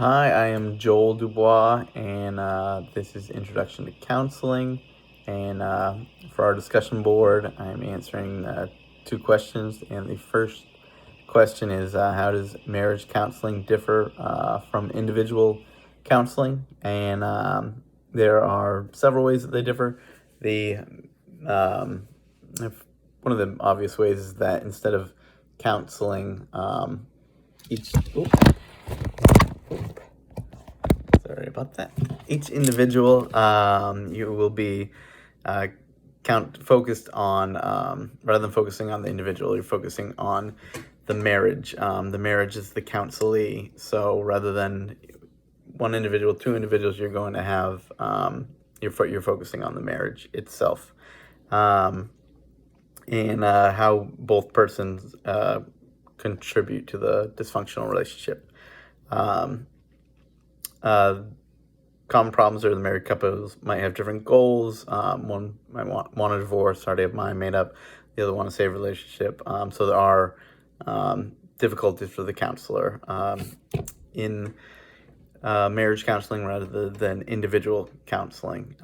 Hi, I am Joel Dubois, and this is Introduction to Counseling. And for our discussion board, I'm answering two questions. And the first question is how does marriage counseling differ from individual counseling? And there are several ways that they differ. The if one of the obvious ways is that instead of counseling each sorry about that. Each individual, you will be focused on rather than focusing on the individual, you're focusing on the marriage. The marriage is the counselee. So rather than one individual, two individuals, you're going to have you're focusing on the marriage itself, and how both persons contribute to the dysfunctional relationship. Common problems are the married couples might have different goals. One might want a divorce, already have mind made up. The other want to save a relationship. So there are difficulties for the counselor in marriage counseling rather than individual counseling.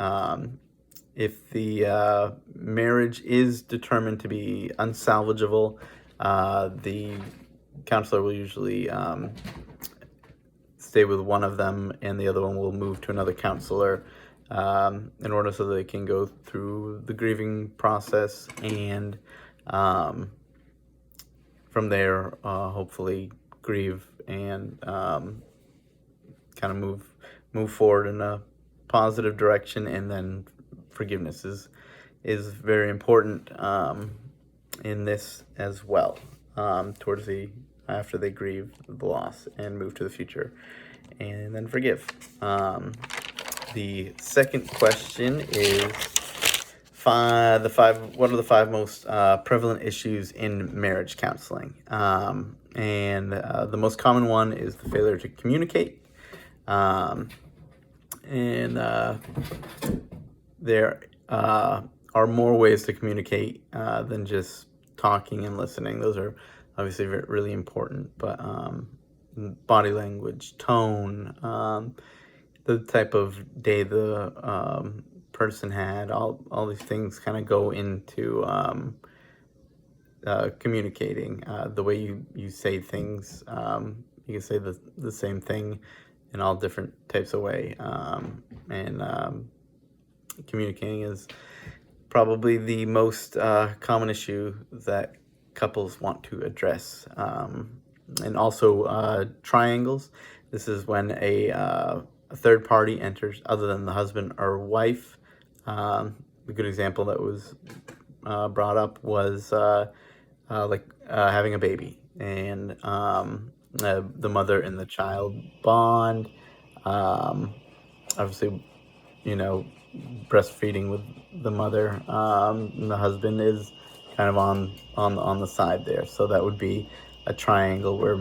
If the marriage is determined to be unsalvageable, the counselor will usually stay with one of them, and the other one will move to another counselor in order so they can go through the grieving process, and from there, hopefully grieve and kind of move forward in a positive direction. And then forgiveness is very important in this as well, towards the after they grieve the loss and move to the future, and then forgive. The second question is what are the five most prevalent issues in marriage counseling? And the most common one is the failure to communicate. And there are more ways to communicate than just talking and listening. Those are obviously really important, but body language, tone, the type of day the person had, all these things kind of go into communicating. The way you say things, you can say the same thing in all different types of way, and communicating is probably the most common issue that couples want to address. And also triangles. This is when a third party enters other than the husband or wife. A good example that was brought up was having a baby, and the mother and the child bond. Obviously, breastfeeding with the mother. And the husband is kind of on the side there. So that would be a triangle where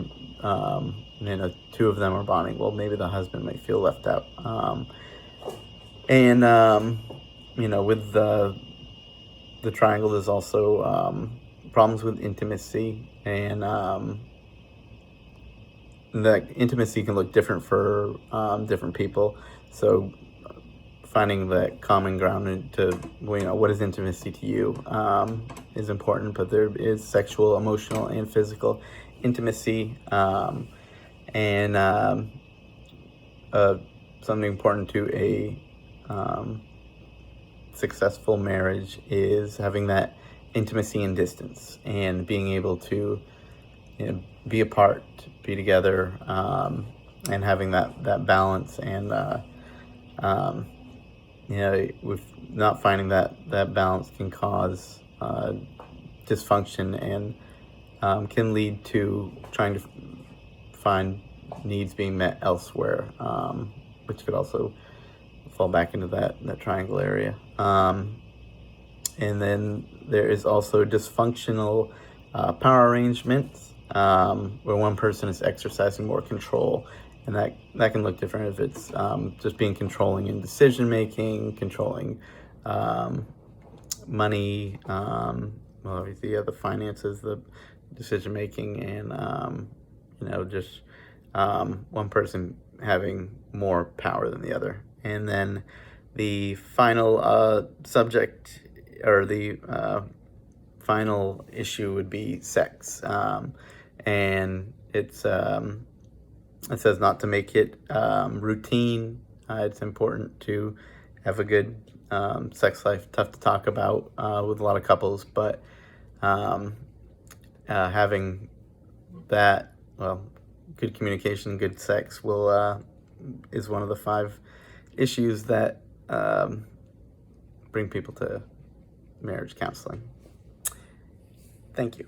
two of them are bonding. Well, maybe the husband might feel left out. And with the triangle, there's also problems with intimacy, and that intimacy can look different for different people. So finding that common ground to what is intimacy to you is important. But there is sexual, emotional, and physical intimacy, and something important to a successful marriage is having that intimacy and distance, and being able to be apart, be together, and having that balance. And with not finding that balance can cause dysfunction, and can lead to trying to find needs being met elsewhere, which could also fall back into that triangle area. And then there is also dysfunctional power arrangements, where one person is exercising more control, and that can look different if it's just being controlling in decision making, controlling money, the finances, the decision making, and just one person having more power than the other. And then the final subject, or the final issue, would be sex. And it says not to make it routine. It's important to have a good sex life. Tough to talk about with a lot of couples, but having that, well, good communication, good sex is one of the 5 issues that bring people to marriage counseling. Thank you.